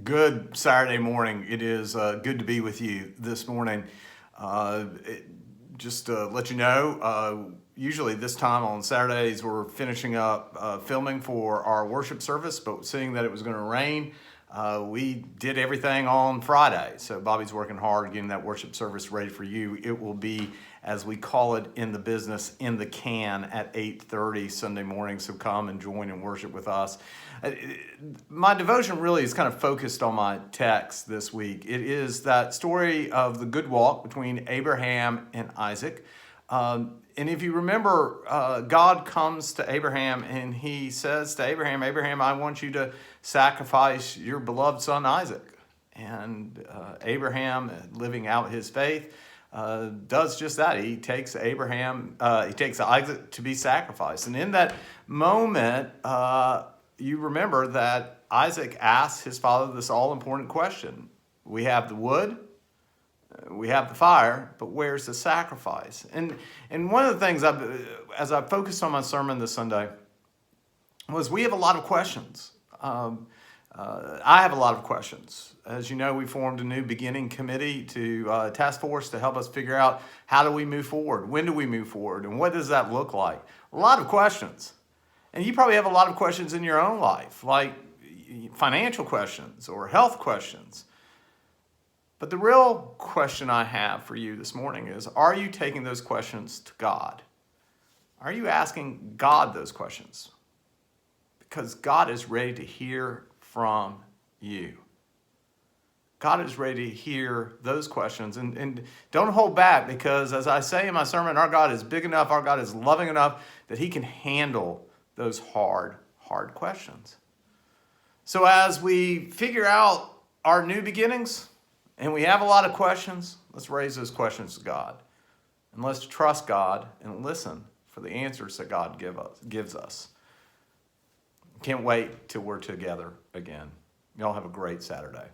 Good Saturday morning. It is good to be with you this morning. Just to let you know, usually this time on Saturdays we're finishing up filming for our worship service, but seeing that it was going to rain, we did everything on Friday. So Bobby's working hard getting that worship service ready for you. It will be, as we call it in the business, in the can at 8:30 Sunday morning. So come and join and worship with us. My devotion really is kind of focused on my text this week. It is that story of the good walk between Abraham and Isaac. And if you remember, God comes to Abraham and he says to Abraham, Abraham, I want you to sacrifice your beloved son Isaac. And Abraham, living out his faith, does just that. He takes Isaac to be sacrificed. And in that moment, you remember that Isaac asks his father this all-important question. We have the wood, we have the fire, but where's the sacrifice? And one of the things as I focused on my sermon this Sunday was we have a lot of questions. I have a lot of questions. As you know, we formed a new beginning committee to task force to help us figure out how do we move forward, when do we move forward, and what does that look like? A lot of questions. And you probably have a lot of questions in your own life, like financial questions or health questions. But the real question I have for you this morning is, are you taking those questions to God? Are you asking God those questions? Because God is ready to hear from you. God is ready to hear those questions. And don't hold back, because as I say in my sermon, our God is big enough, our God is loving enough that he can handle those hard questions. So as we figure out our new beginnings and we have a lot of questions, let's raise those questions to God. And let's trust God and listen for the answers that God gives us. Can't wait till we're together again. Y'all have a great Saturday.